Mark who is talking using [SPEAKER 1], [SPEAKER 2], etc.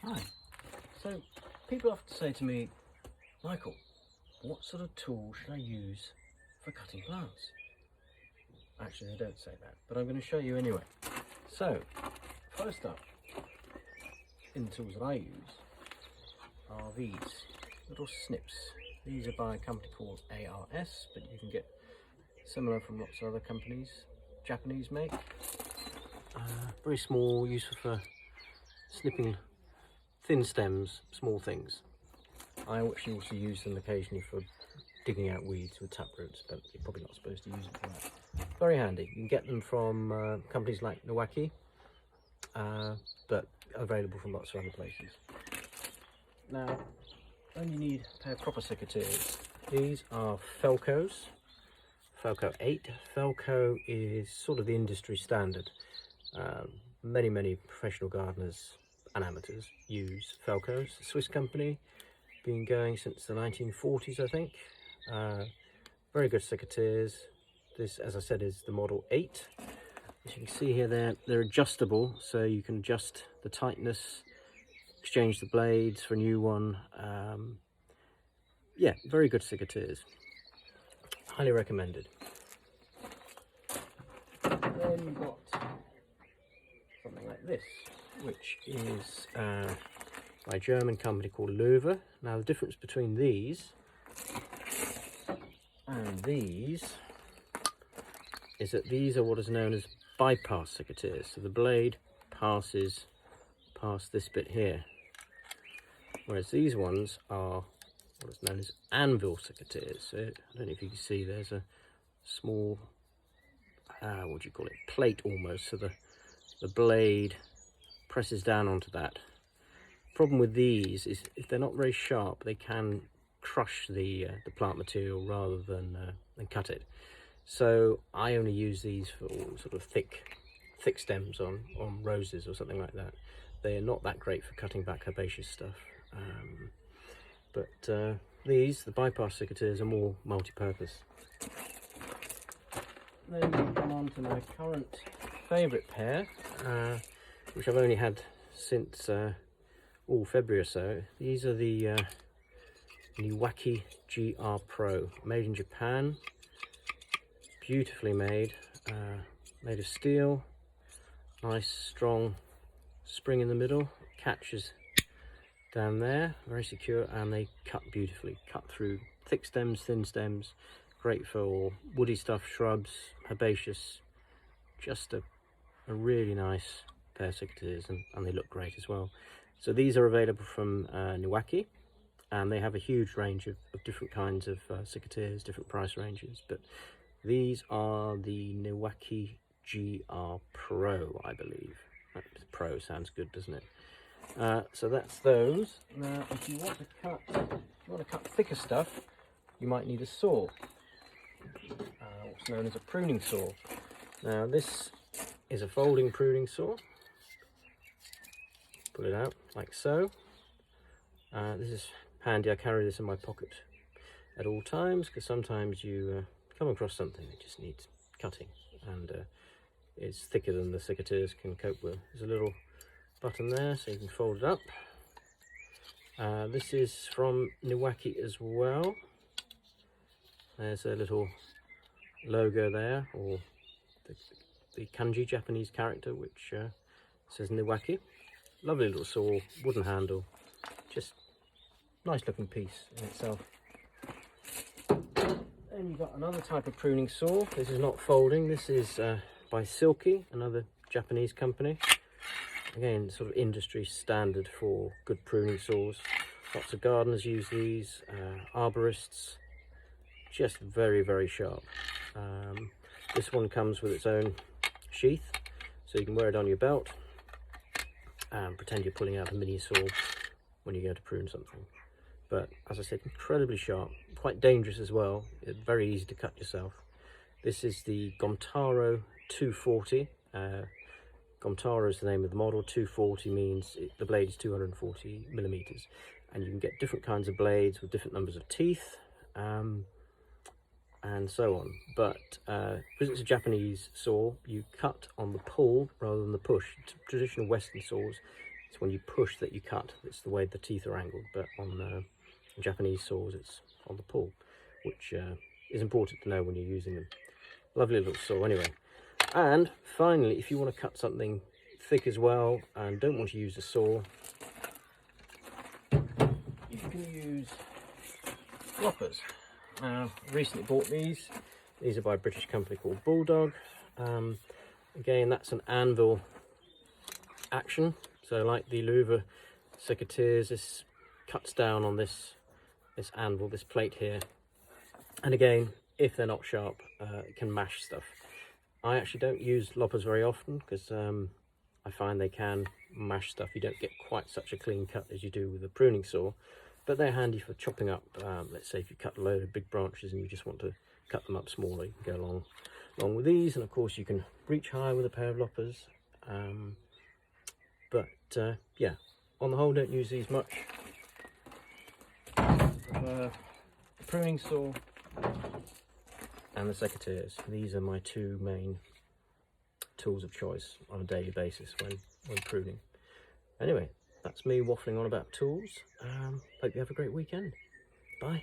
[SPEAKER 1] Hi. So people often say to me, Michael, what sort of tool should I use for cutting plants? Actually, they don't say that, but I'm going to show you anyway. So, first up, in the tools that I use are these little snips. These are by a company called ARS, but you can get similar from lots of other companies, Japanese make. Very small, useful for snipping thin stems, small things. I actually also use them occasionally for digging out weeds with tap roots, but you're probably not supposed to use it for that. Very handy. You can get them from companies like Niwaki, but available from lots of other places. Now, then you need a pair of proper secateurs. These are Felco's, Felco 8. Felco is sort of the industry standard. Many professional gardeners and amateurs use Felco's. A Swiss company, been going since the 1940s, I think. Very good secateurs. This, as I said, is the model 8. As you can see here, they're adjustable, so you can adjust the tightness, exchange the blades for a new one. Yeah, very good secateurs. Highly recommended. Then you've got something like this, which is by a German company called Loewe. Now the difference between these and these is that these are what is known as bypass secateurs. So the blade passes past this bit here, whereas these ones are what is known as anvil secateurs. So I don't know if you can see, there's a small what do you call it, plate almost, so the blade presses down onto that. Problem with these is if they're not very sharp, they can crush the plant material rather than cut it. So I only use these for sort of thick stems on roses or something like that. They are not that great for cutting back herbaceous stuff. But these, the bypass secateurs, are more multi-purpose. Then we come on to my current favourite pair, which I've only had since February or so. These are the Niwaki GR Pro, made in Japan, beautifully made, made of steel, nice strong spring in the middle, catches down there, very secure, and they cut beautifully, cut through thick stems, thin stems, great for woody stuff, shrubs, herbaceous. Just a really nice pair of secateurs, and they look great as well. So these are available from Niwaki, and they have a huge range of different kinds of secateurs, different price ranges, but these are the Niwaki GR Pro, I believe. Pro sounds good, doesn't it? So that's those. Now, if you want to cut thicker stuff, you might need a saw, what's known as a pruning saw. Now, this is a folding pruning saw. Pull it out like so. This is handy. I carry this in my pocket at all times because sometimes you come across something that just needs cutting, and it's thicker than the secateurs can cope with. There's a little button there so you can fold it up. This is from Niwaki as well. There's a little logo there, or the kanji Japanese character, which says Niwaki. Lovely little saw, wooden handle, just nice looking piece in itself. Then you've got another type of pruning saw. This is not folding, this is by Silky, another Japanese company. Again, sort of industry standard for good pruning saws. Lots of gardeners use these, arborists. Just very sharp. This one comes with its own sheath, so you can wear it on your belt and pretend you're pulling out a mini saw when you go to prune something. But as I said, incredibly sharp, quite dangerous as well. It's very easy to cut yourself. This is the Gomtaro 240. Gomtaro is the name of the model. 240 means the blade is 240 millimeters, and you can get different kinds of blades with different numbers of teeth. And so on, but because it's a Japanese saw, you cut on the pull rather than the push. Traditional Western saws it's when you push that you cut. It's the way the teeth are angled, but on Japanese saws it's on the pull, which is important to know when you're using them. Lovely little saw anyway. And finally, if you want to cut something thick as well and don't want to use a saw, you can use loppers. Now, recently bought these. These are by a British company called Bulldog. Again, that's an anvil action. So like the Loewe secateurs, this cuts down on this anvil, this plate here. And again, if they're not sharp, it can mash stuff. I actually don't use loppers very often because I find they can mash stuff. You don't get quite such a clean cut as you do with a pruning saw, but they're handy for chopping up. Let's say if you cut a load of big branches and you just want to cut them up smaller, you can go along with these. And of course you can reach high with a pair of loppers. Yeah, on the whole, don't use these much. Pruning saw and the secateurs. These are my two main tools of choice on a daily basis when pruning. Anyway, that's me waffling on about tools. Hope you have a great weekend. Bye.